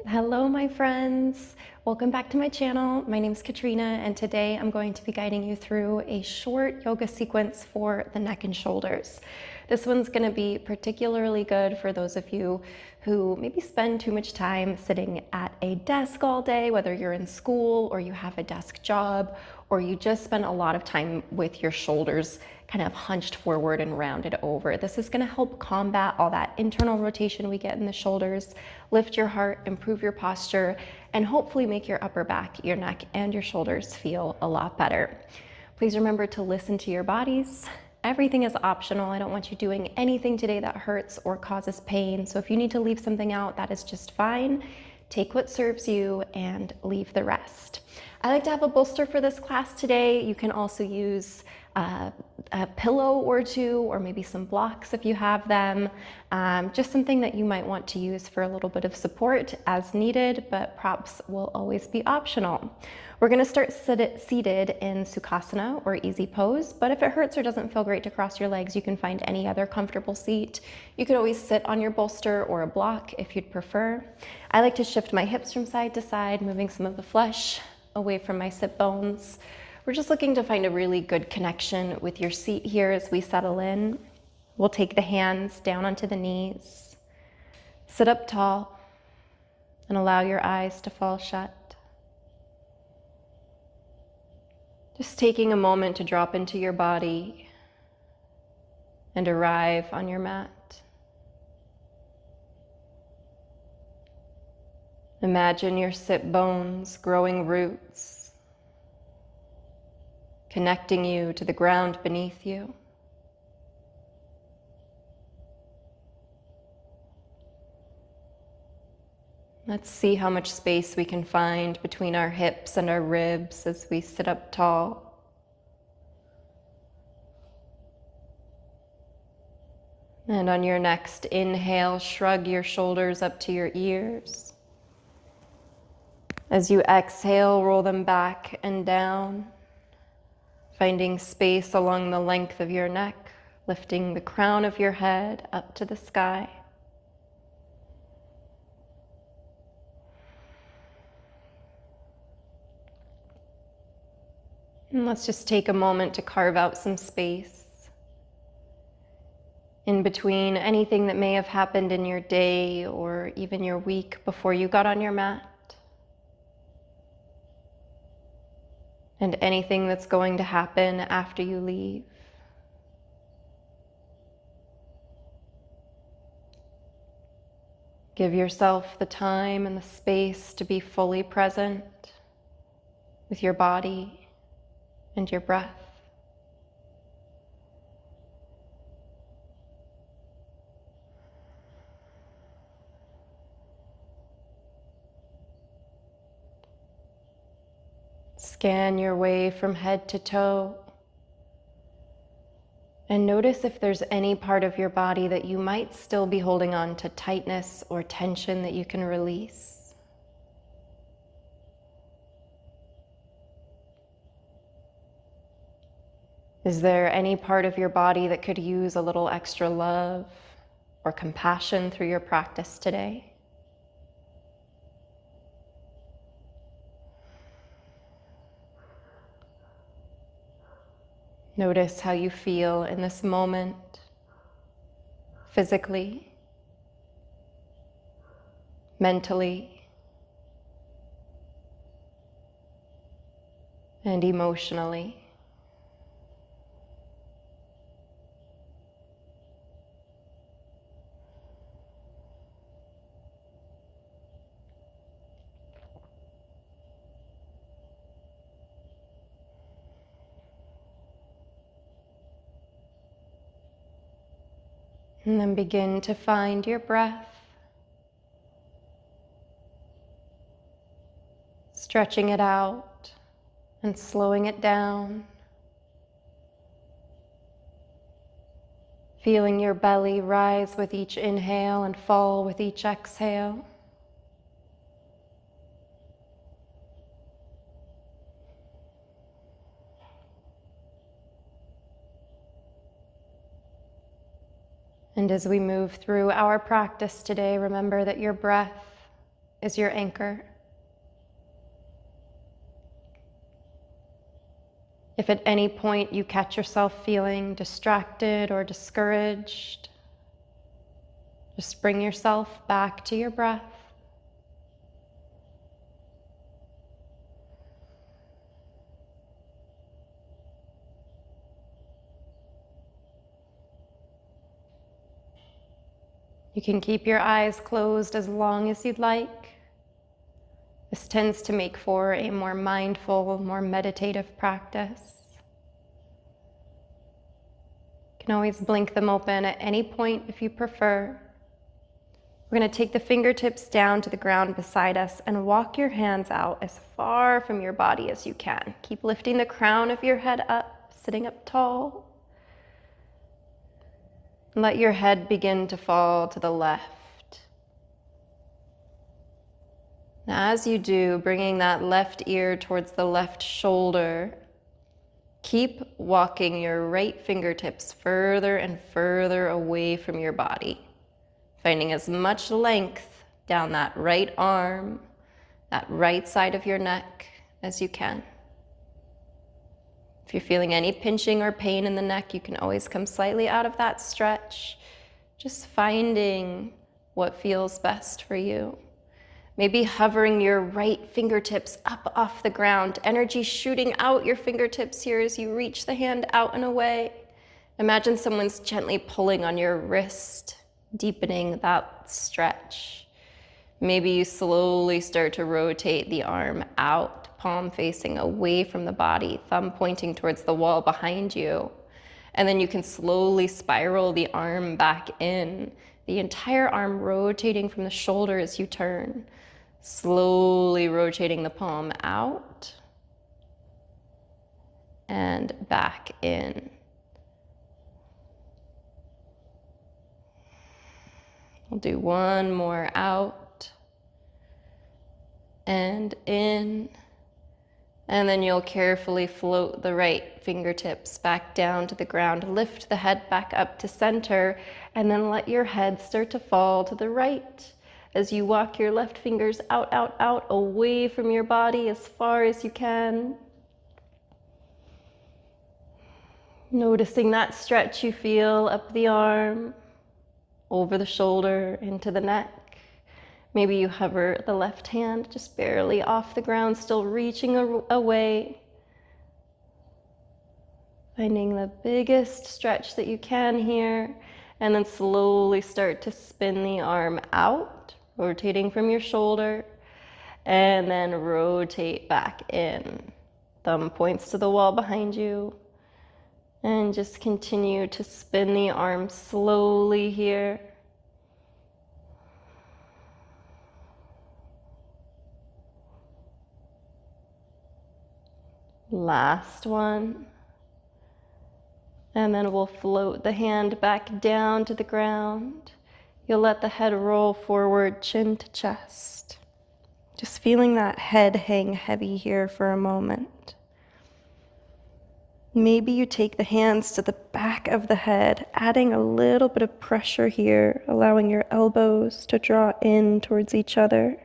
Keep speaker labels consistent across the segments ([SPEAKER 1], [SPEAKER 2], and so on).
[SPEAKER 1] Hello, my friends. Welcome back to my channel. My name is Katrina, and today I'm going to be guiding you through a short yoga sequence for the neck and shoulders. This one's going to be particularly good for those of you who maybe spend too much time sitting at a desk all day, whether you're in school or you have a desk job, or you just spend a lot of time with your shoulders kind of hunched forward and rounded over. This is going to help combat all that internal rotation we get in the shoulders, lift your heart, improve your posture, and hopefully make your upper back, your neck, and your shoulders feel a lot better. Please remember to listen to your bodies. Everything is optional. I don't want you doing anything today that hurts or causes pain. So if you need to leave something out, that is just fine. Take what serves you and leave the rest. I like to have a bolster for this class today. You can also use a pillow or two, or maybe some blocks if you have them. Just something that you might want to use for a little bit of support as needed, but props will always be optional. We're going to start seated in Sukhasana, or easy pose, but if it hurts or doesn't feel great to cross your legs, you can find any other comfortable seat. You could always sit on your bolster or a block if you'd prefer. I like to shift my hips from side to side, moving some of the flesh away from my sit bones. We're just looking to find a really good connection with your seat here as we settle in. We'll take the hands down onto the knees, sit up tall, and allow your eyes to fall shut. Just taking a moment to drop into your body and arrive on your mat. Imagine your sit bones growing roots, connecting you to the ground beneath you. Let's see how much space we can find between our hips and our ribs as we sit up tall. And on your next inhale, shrug your shoulders up to your ears. As you exhale, roll them back and down, finding space along the length of your neck, lifting the crown of your head up to the sky. And let's just take a moment to carve out some space in between anything that may have happened in your day or even your week before you got on your mat, and anything that's going to happen after you leave. Give yourself the time and the space to be fully present with your body and your breath. Scan your way from head to toe and notice if there's any part of your body that you might still be holding on to tightness or tension that you can release. Is there any part of your body that could use a little extra love or compassion through your practice today? Notice how you feel in this moment, physically, mentally, and emotionally. And then begin to find your breath, stretching it out and slowing it down, feeling your belly rise with each inhale and fall with each exhale. And as we move through our practice today, remember that your breath is your anchor. If at any point you catch yourself feeling distracted or discouraged, just bring yourself back to your breath. You can keep your eyes closed as long as you'd like. This tends to make for a more mindful, more meditative practice. You can always blink them open at any point if you prefer. We're going to take the fingertips down to the ground beside us and walk your hands out as far from your body as you can. Keep lifting the crown of your head up, sitting up tall. Let your head begin to fall to the left. Now, as you do, bringing that left ear towards the left shoulder, keep walking your right fingertips further and further away from your body, finding as much length down that right arm, that right side of your neck as you can. If you're feeling any pinching or pain in the neck, you can always come slightly out of that stretch, just finding what feels best for you. Maybe hovering your right fingertips up off the ground, energy shooting out your fingertips here as you reach the hand out and away. Imagine someone's gently pulling on your wrist, deepening that stretch. Maybe you slowly start to rotate the arm out, palm facing away from the body, thumb pointing towards the wall behind you. And then you can slowly spiral the arm back in, the entire arm rotating from the shoulder as you turn, slowly rotating the palm out and back in. We'll do one more out and in, and then you'll carefully float the right fingertips back down to the ground, lift the head back up to center, and then let your head start to fall to the right as you walk your left fingers out, out, out, away from your body as far as you can. Noticing that stretch you feel up the arm, over the shoulder, into the neck. Maybe you hover the left hand just barely off the ground, still reaching away. Finding the biggest stretch that you can here, and then slowly start to spin the arm out, rotating from your shoulder, and then rotate back in. Thumb points to the wall behind you, and just continue to spin the arm slowly here. Last one. And then we'll float the hand back down to the ground. You'll let the head roll forward, chin to chest. Just feeling that head hang heavy here for a moment. Maybe you take the hands to the back of the head, adding a little bit of pressure here, allowing your elbows to draw in towards each other.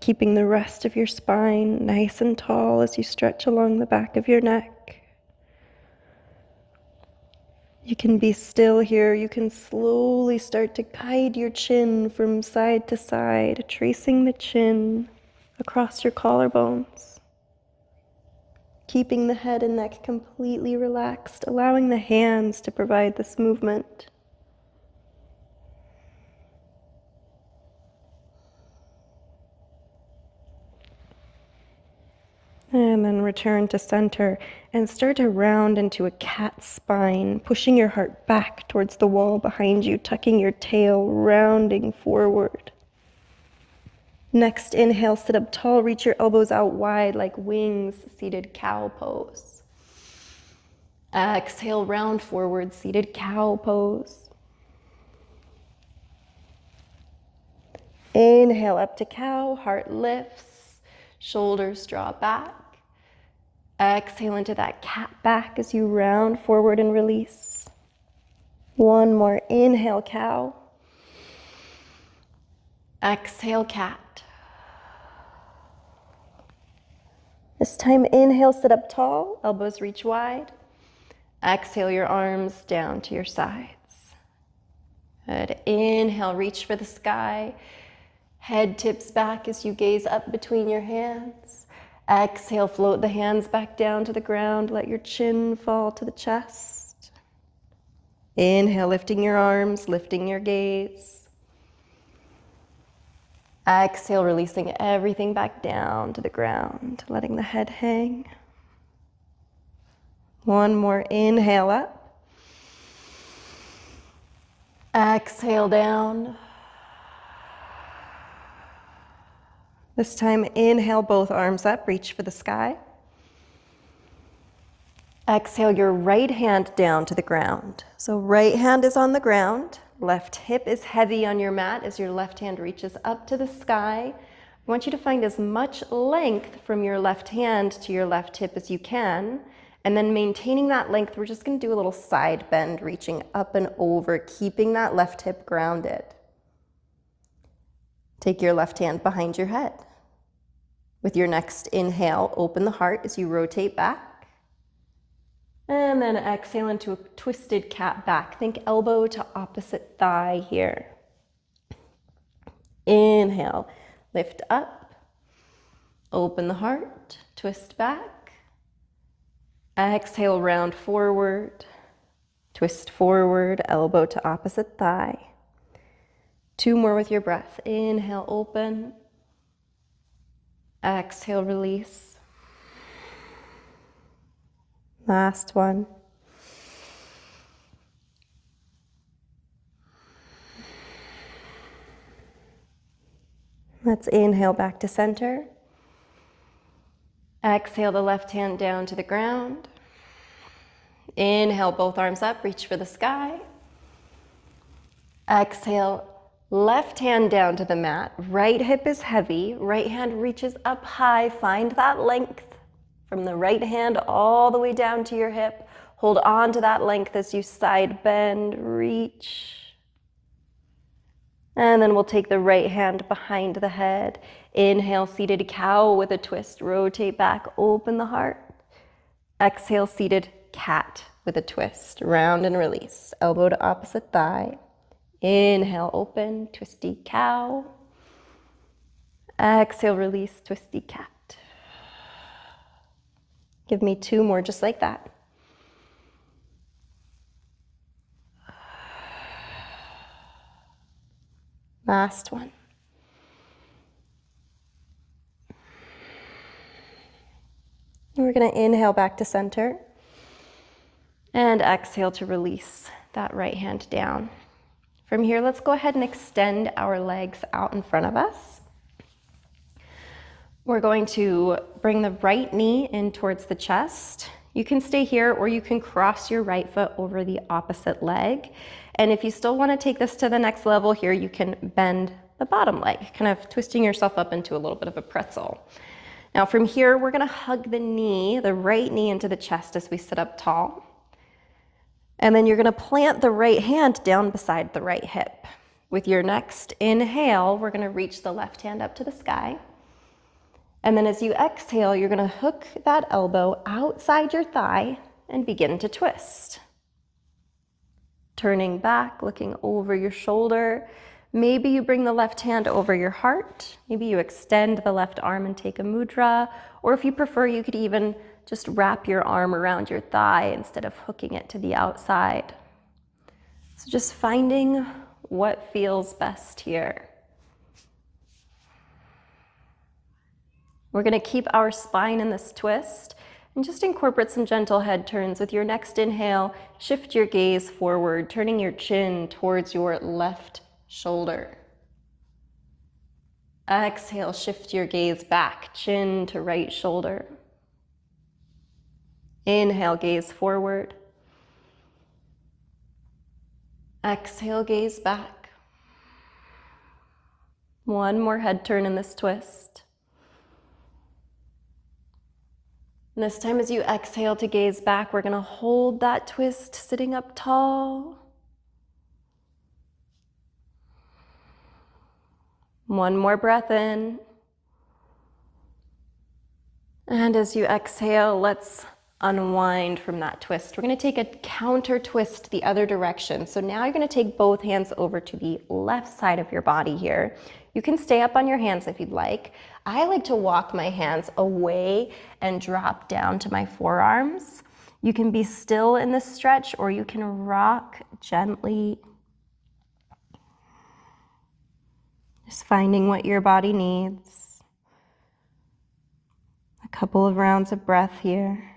[SPEAKER 1] Keeping the rest of your spine nice and tall as you stretch along the back of your neck. You can be still here. You can slowly start to guide your chin from side to side, tracing the chin across your collarbones. Keeping the head and neck completely relaxed, allowing the hands to provide this movement. And then return to center and start to round into a cat spine, pushing your heart back towards the wall behind you, tucking your tail, rounding forward. Next, inhale, sit up tall, reach your elbows out wide like wings, seated cow pose. Exhale, round forward, seated cow pose. Inhale, up to cow, heart lifts, shoulders draw back. Exhale into that cat back as you round forward and release. One more, inhale, cow. Exhale, cat. This time, inhale, sit up tall, elbows reach wide. Exhale your arms down to your sides. Good. Inhale, reach for the sky. Head tips back as you gaze up between your hands. Exhale, float the hands back down to the ground. Let your chin fall to the chest. Inhale, lifting your arms, lifting your gaze. Exhale, releasing everything back down to the ground, letting the head hang. One more inhale up. Exhale down. This time, inhale, both arms up, reach for the sky. Exhale your right hand down to the ground. So right hand is on the ground, left hip is heavy on your mat as your left hand reaches up to the sky. I want you to find as much length from your left hand to your left hip as you can. And then maintaining that length, we're just going to do a little side bend, reaching up and over, keeping that left hip grounded. Take your left hand behind your head. With your next inhale, open the heart as you rotate back. And then exhale into a twisted cat back. Think elbow to opposite thigh here. Inhale, lift up, open the heart, twist back. Exhale, round forward, twist forward, elbow to opposite thigh. 2 more with your breath. Inhale, open. Exhale, release. Last one. Let's inhale back to center. Exhale the left hand down to the ground. Inhale, both arms up, reach for the sky. Exhale, left hand down to the mat. Right hip is heavy. Right hand reaches up high. Find that length from the right hand all the way down to your hip. Hold on to that length as you side bend, reach. And then we'll take the right hand behind the head. Inhale, seated cow with a twist. Rotate back, open the heart. Exhale, seated cat with a twist. Round and release. Elbow to opposite thigh. Inhale, open, twisty cow. Exhale, release, twisty cat. Give me 2 more just like that. Last one. We're going to inhale back to center and exhale to release that right hand down. From here, let's go ahead and extend our legs out in front of us. We're going to bring the right knee in towards the chest. You can stay here or you can cross your right foot over the opposite leg. And if you still want to take this to the next level here, you can bend the bottom leg, kind of twisting yourself up into a little bit of a pretzel. Now from here, we're going to hug the knee, the right knee into the chest as we sit up tall. And then you're going to plant the right hand down beside the right hip. With your next inhale, we're going to reach the left hand up to the sky. And then as you exhale, you're going to hook that elbow outside your thigh and begin to twist. Turning back, looking over your shoulder. Maybe you bring the left hand over your heart. Maybe you extend the left arm and take a mudra. Or if you prefer, you could even just wrap your arm around your thigh instead of hooking it to the outside. So just finding what feels best here. We're going to keep our spine in this twist and just incorporate some gentle head turns. With your next inhale, shift your gaze forward, turning your chin towards your left shoulder. Exhale, shift your gaze back, chin to right shoulder. Inhale, gaze forward. Exhale, gaze back. One more head turn in this twist. And this time as you exhale to gaze back, we're going to hold that twist sitting up tall. One more breath in. And as you exhale, let's unwind from that twist. We're going to take a counter twist the other direction. So now you're going to take both hands over to the left side of your body here. You can stay up on your hands if you'd like. I like to walk my hands away and drop down to my forearms. You can be still in this stretch, or you can rock gently. Just finding what your body needs. A couple of rounds of breath here.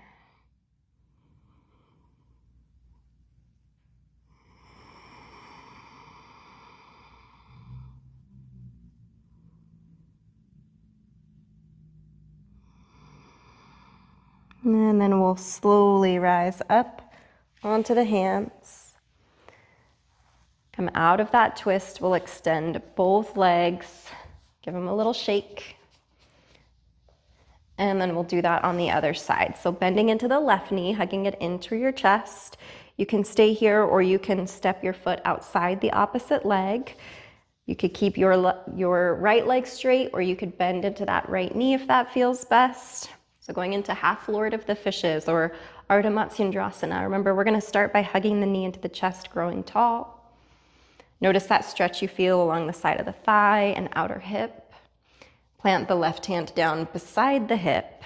[SPEAKER 1] And then we'll slowly rise up onto the hands. Come out of that twist. We'll extend both legs. Give them a little shake. And then we'll do that on the other side. So bending into the left knee, hugging it into your chest. You can stay here, or you can step your foot outside the opposite leg. You could keep your right leg straight, or you could bend into that right knee if that feels best. So going into half Lord of the Fishes or Ardha Matsyendrasana. Remember, we're going to start by hugging the knee into the chest, growing tall. Notice that stretch you feel along the side of the thigh and outer hip. Plant the left hand down beside the hip.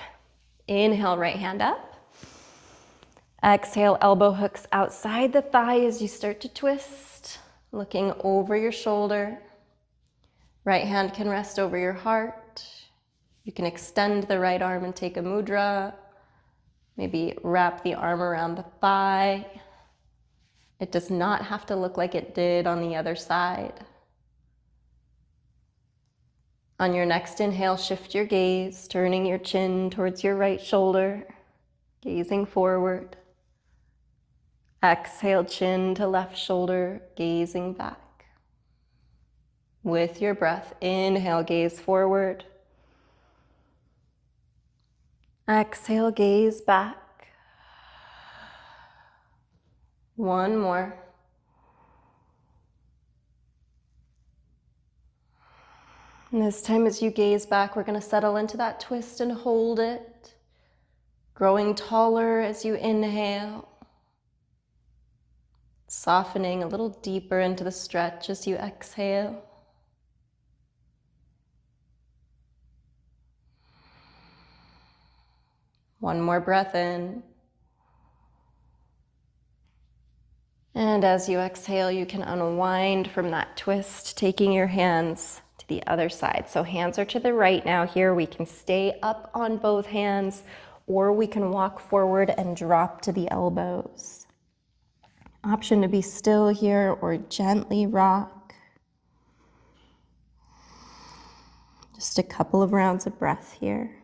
[SPEAKER 1] Inhale, right hand up. Exhale, elbow hooks outside the thigh as you start to twist, looking over your shoulder. Right hand can rest over your heart. You can extend the right arm and take a mudra. Maybe wrap the arm around the thigh. It does not have to look like it did on the other side. On your next inhale, shift your gaze, turning your chin towards your right shoulder, gazing forward. Exhale, chin to left shoulder, gazing back. With your breath, inhale, gaze forward. Exhale, gaze back. One more. And this time as you gaze back, we're going to settle into that twist and hold it. Growing taller as you inhale. Softening a little deeper into the stretch as you exhale. One more breath in. And as you exhale, you can unwind from that twist, taking your hands to the other side. So hands are to the right now here. We can stay up on both hands, or we can walk forward and drop to the elbows. Option to be still here or gently rock. Just a couple of rounds of breath here.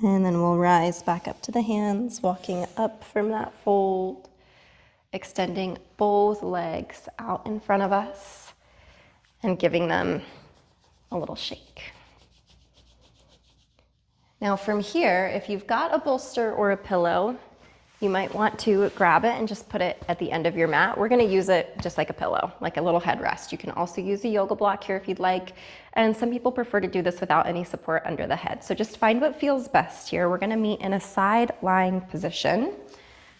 [SPEAKER 1] And then we'll rise back up to the hands, walking up from that fold, extending both legs out in front of us and giving them a little shake. Now from here, if you've got a bolster or a pillow, you might want to grab it and just put it at the end of your mat. We're gonna use it just like a pillow, like a little headrest. You can also use a yoga block here if you'd like. And some people prefer to do this without any support under the head. So just find what feels best here. We're gonna meet in a side lying position.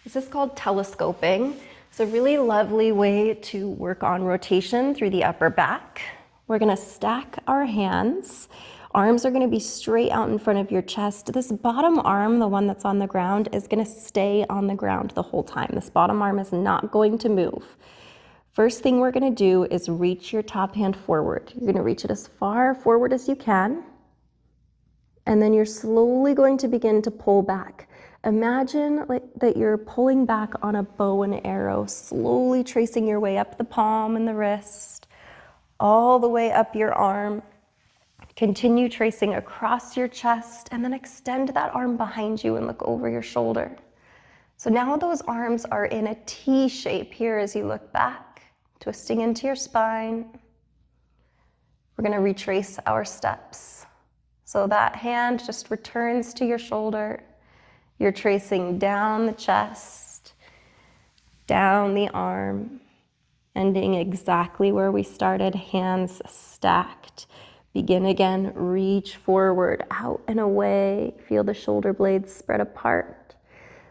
[SPEAKER 1] This is called telescoping. It's a really lovely way to work on rotation through the upper back. We're gonna stack our hands. Arms are gonna be straight out in front of your chest. This bottom arm, the one that's on the ground, is gonna stay on the ground the whole time. This bottom arm is not going to move. First thing we're gonna do is reach your top hand forward. You're gonna reach it as far forward as you can. And then you're slowly going to begin to pull back. Imagine that you're pulling back on a bow and arrow, slowly tracing your way up the palm and the wrist, all the way up your arm. Continue tracing across your chest and then extend that arm behind you and look over your shoulder. So now those arms are in a T shape here as you look back, twisting into your spine. We're going to retrace our steps. So that hand just returns to your shoulder. You're tracing down the chest, down the arm, ending exactly where we started, hands stacked. Begin again, reach forward, out and away. Feel the shoulder blades spread apart.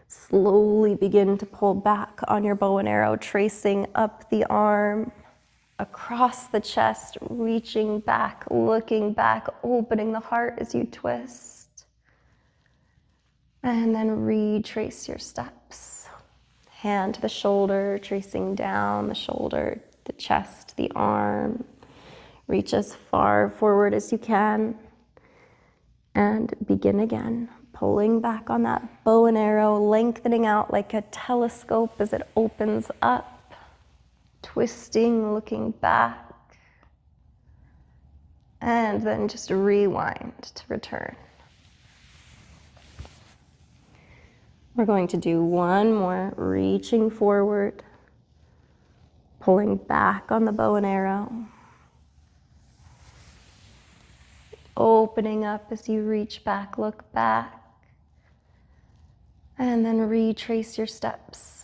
[SPEAKER 1] Slowly begin to pull back on your bow and arrow, tracing up the arm, across the chest, reaching back, looking back, opening the heart as you twist. And then retrace your steps. Hand to the shoulder, tracing down the shoulder, the chest, the arm. Reach as far forward as you can. And begin again, pulling back on that bow and arrow, lengthening out like a telescope as it opens up. Twisting, looking back, and then just rewind to return. We're going to do one more, reaching forward, pulling back on the bow and arrow, opening up as you reach back, look back, and then retrace your steps.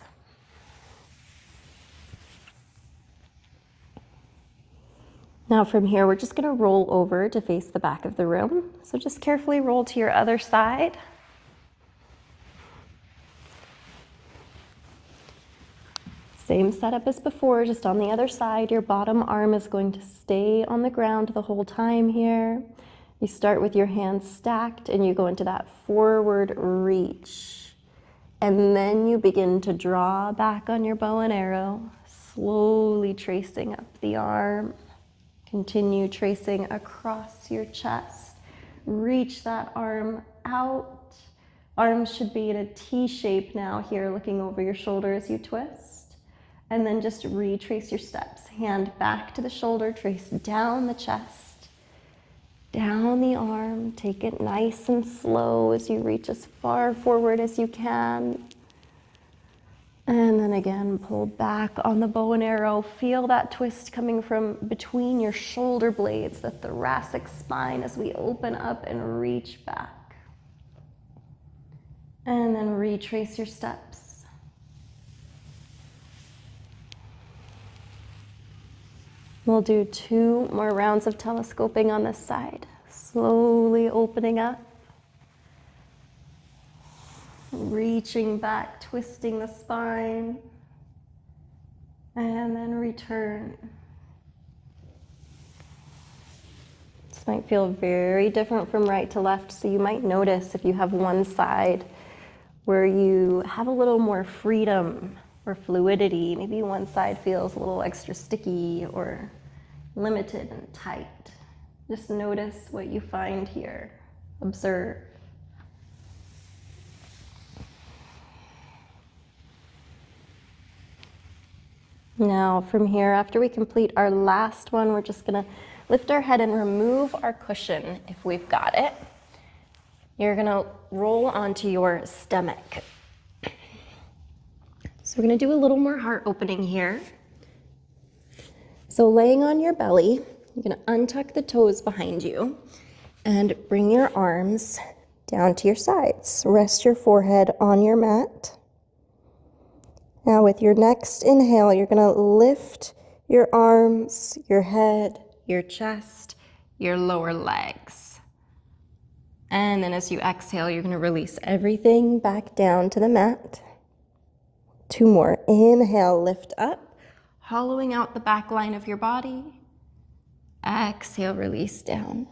[SPEAKER 1] Now from here, we're just going to roll over to face the back of the room. So just carefully roll to your other side. Same setup as before, just on the other side. Your bottom arm is going to stay on the ground the whole time here. You start with your hands stacked and you go into that forward reach. And then you begin to draw back on your bow and arrow, slowly tracing up the arm. Continue tracing across your chest. Reach that arm out. Arms should be in a T shape now here, looking over your shoulder as you twist. And then just retrace your steps. Hand back to the shoulder, trace down the chest, down the arm. Take it nice and slow as you reach as far forward as you can. And then again, pull back on the bow and arrow. Feel that twist coming from between your shoulder blades, the thoracic spine, as we open up and reach back. And then retrace your steps. We'll do 2 more rounds of telescoping on this side. Slowly opening up. Reaching back, twisting the spine, and then return. This might feel very different from right to left, so you might notice if you have one side where you have a little more freedom or fluidity. Maybe one side feels a little extra sticky or limited and tight. Just notice what you find here. Observe. Now from here, after we complete our last one, we're just gonna lift our head and remove our cushion if we've got it. You're gonna roll onto your stomach. So we're gonna do a little more heart opening here. So laying on your belly, you're gonna untuck the toes behind you and bring your arms down to your sides. Rest your forehead on your mat. Now with your next inhale, you're gonna lift your arms, your head, your chest, your lower legs. And then as you exhale, you're gonna release everything back down to the mat. 2 more. Inhale, lift up, hollowing out the back line of your body. Exhale, release down.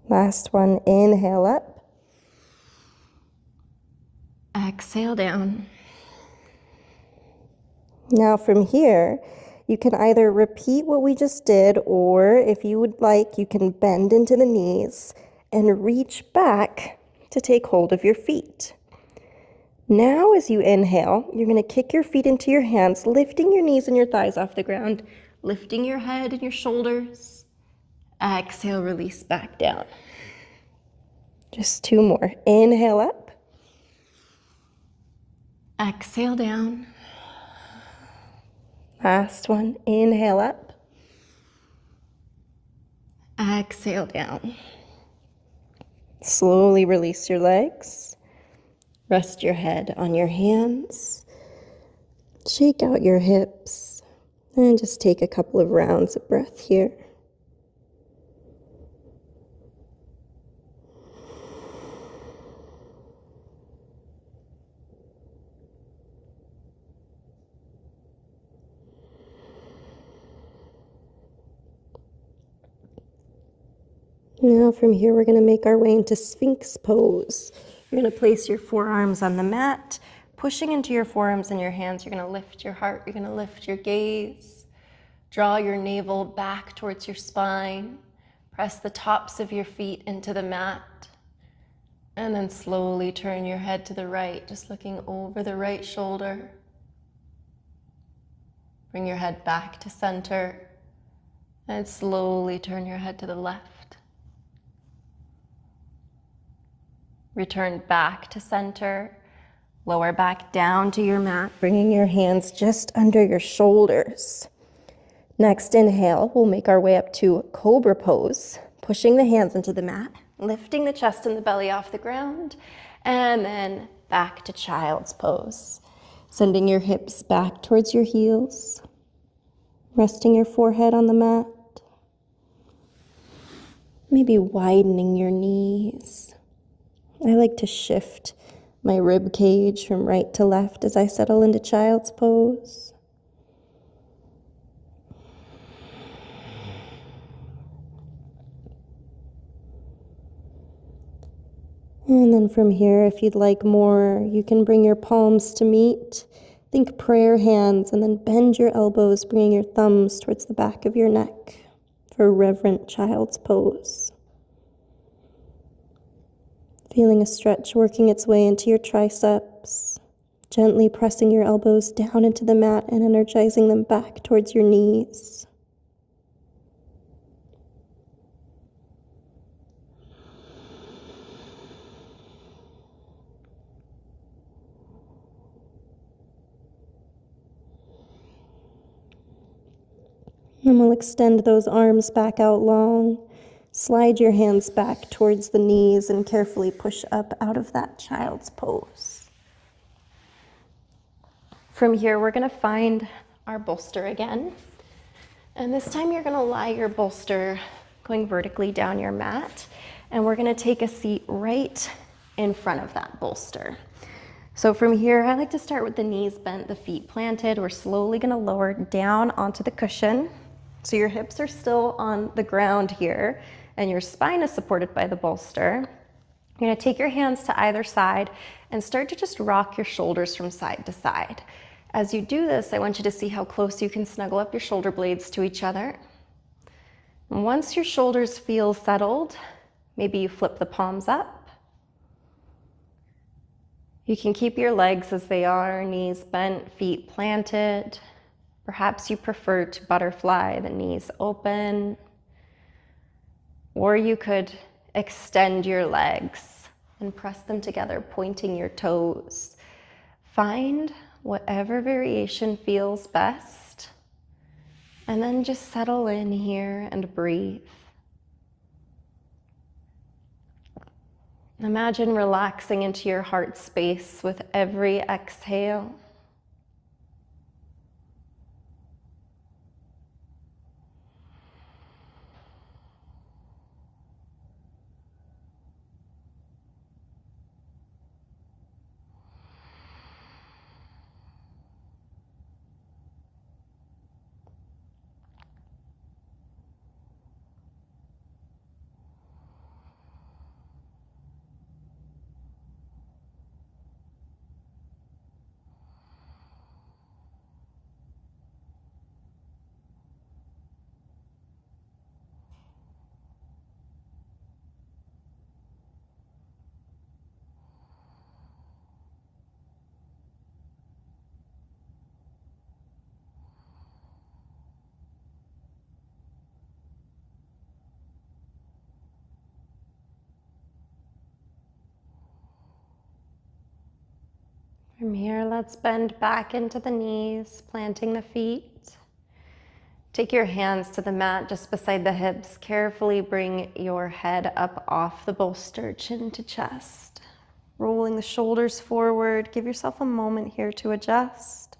[SPEAKER 1] Last one, inhale up. Exhale down. Now from here, you can either repeat what we just did, or if you would like, you can bend into the knees and reach back to take hold of your feet. Now as you inhale, you're going to kick your feet into your hands, lifting your knees and your thighs off the ground, lifting your head and your shoulders. Exhale, release back down. Just 2 more. Inhale up. Exhale down. Last one, inhale up. exhale down. Slowly release your legs. Rest your head on your hands. Shake out your hips. And just take a couple of rounds of breath here. Now from here, we're going to make our way into Sphinx pose. You're going to place your forearms on the mat, pushing into your forearms and your hands. You're going to lift your heart. You're going to lift your gaze. Draw your navel back towards your spine. Press the tops of your feet into the mat. And then slowly turn your head to the right, just looking over the right shoulder. Bring your head back to center. And slowly turn your head to the left. Return back to center, lower back down to your mat, bringing your hands just under your shoulders. Next inhale, we'll make our way up to Cobra pose, pushing the hands into the mat, lifting the chest and the belly off the ground, and then back to Child's pose. Sending your hips back towards your heels, resting your forehead on the mat, maybe widening your knees. I like to shift my rib cage from right to left as I settle into Child's pose. And then from here, if you'd like more, you can bring your palms to meet. Think prayer hands, and then bend your elbows, bringing your thumbs towards the back of your neck for reverent Child's pose. Feeling a stretch working its way into your triceps, gently pressing your elbows down into the mat and energizing them back towards your knees. And we'll extend those arms back out long. Slide your hands back towards the knees and carefully push up out of that Child's pose. From here, we're going to find our bolster again. And this time you're going to lie your bolster going vertically down your mat. And we're going to take a seat right in front of that bolster. So from here, I like to start with the knees bent, the feet planted. We're slowly going to lower down onto the cushion. So your hips are still on the ground here, and your spine is supported by the bolster. You're going to take your hands to either side and start to just rock your shoulders from side to side. As you do this, I want you to see how close you can snuggle up your shoulder blades to each other. And once your shoulders feel settled, maybe you flip the palms up. You can keep your legs as they are, knees bent, feet planted. Perhaps you prefer to butterfly, the knees open. Or you could extend your legs and press them together, pointing your toes. Find whatever variation feels best, and then just settle in here and breathe. Imagine relaxing into your heart space with every exhale. From here, let's bend back into the knees, planting the feet. Take your hands to the mat just beside the hips. Carefully bring your head up off the bolster, chin to chest. Rolling the shoulders forward. Give yourself a moment here to adjust.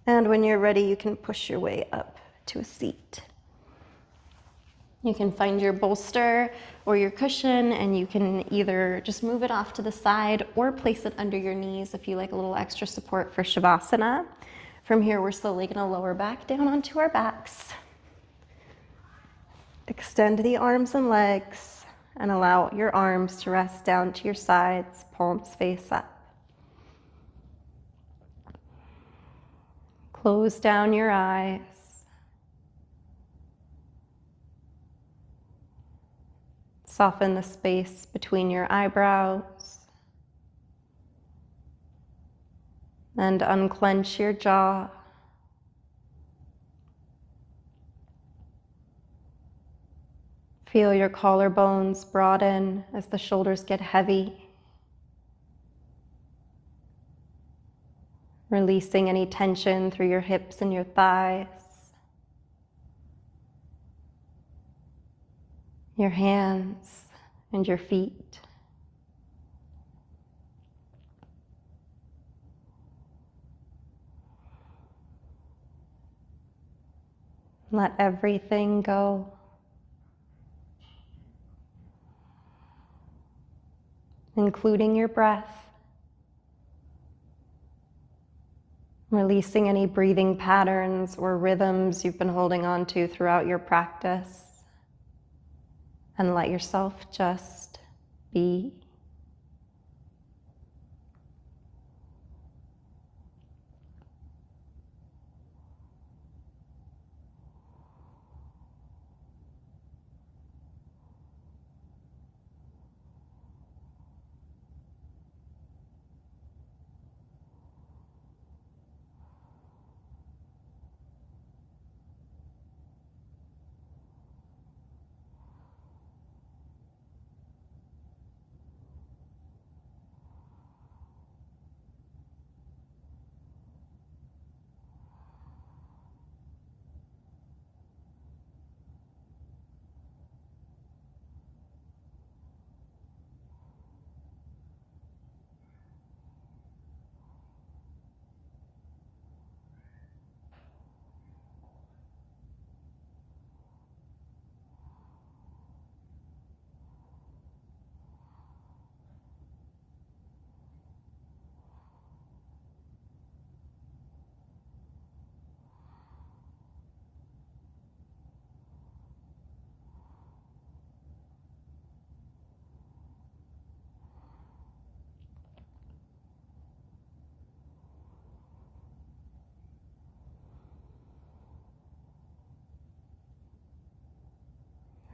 [SPEAKER 1] And when you're ready, you can push your way up to a seat. You can find your bolster or your cushion, and you can either just move it off to the side or place it under your knees if you like a little extra support for Shavasana. From here, we're slowly going to lower back down onto our backs. Extend the arms and legs and allow your arms to rest down to your sides, palms face up. Close down your eyes. Soften the space between your eyebrows. And unclench your jaw. Feel your collarbones broaden as the shoulders get heavy. Releasing any tension through your hips and your thighs. Your hands and your feet. Let everything go. Including your breath. Releasing any breathing patterns or rhythms you've been holding on to throughout your practice. And let yourself just be.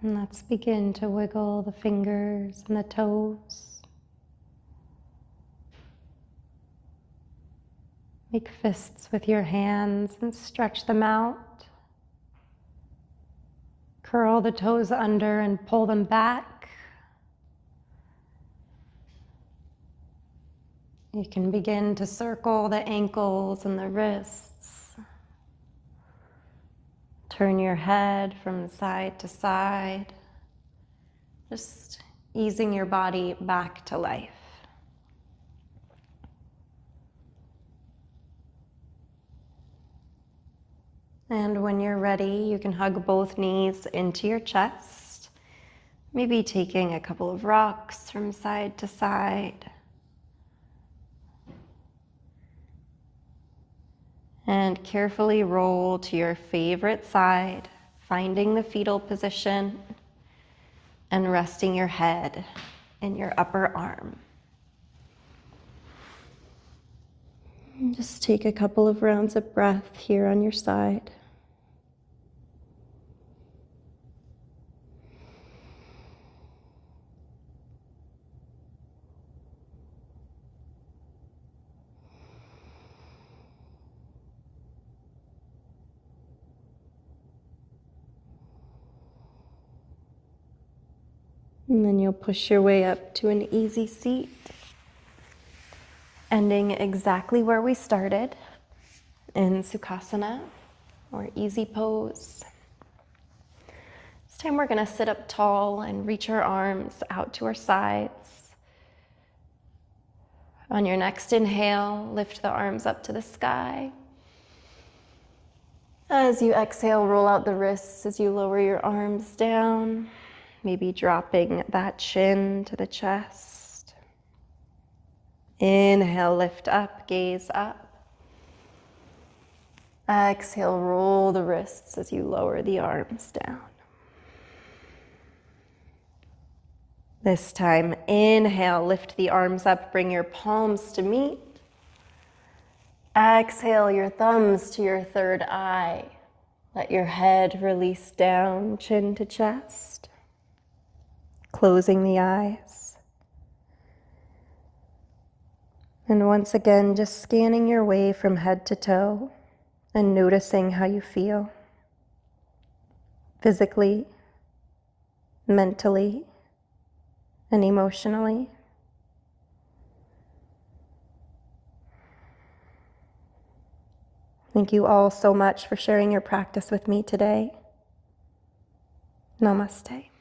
[SPEAKER 1] And let's begin to wiggle the fingers and the toes. Make fists with your hands and stretch them out. Curl the toes under and pull them back. You can begin to circle the ankles and the wrists. Turn your head from side to side, just easing your body back to life. And when you're ready, you can hug both knees into your chest, maybe taking a couple of rocks from side to side. And carefully roll to your favorite side, finding the fetal position and resting your head in your upper arm. And just take a couple of rounds of breath here on your side. And then you'll push your way up to an easy seat, ending exactly where we started in Sukhasana. or easy pose. This time we're going to sit up tall and reach our arms out to our sides. On your next inhale, lift the arms up to the sky. As you exhale, roll out the wrists as you lower your arms down, maybe dropping that chin to the chest. Inhale, lift up, gaze up. Exhale, roll the wrists as you lower the arms down. This time, inhale, lift the arms up, bring your palms to meet. Exhale, your thumbs to your third eye. Let your head release down, chin to chest. Closing the eyes. And once again, just scanning your way from head to toe and noticing how you feel. Physically, mentally, and emotionally. Thank you all so much for sharing your practice with me today. Namaste.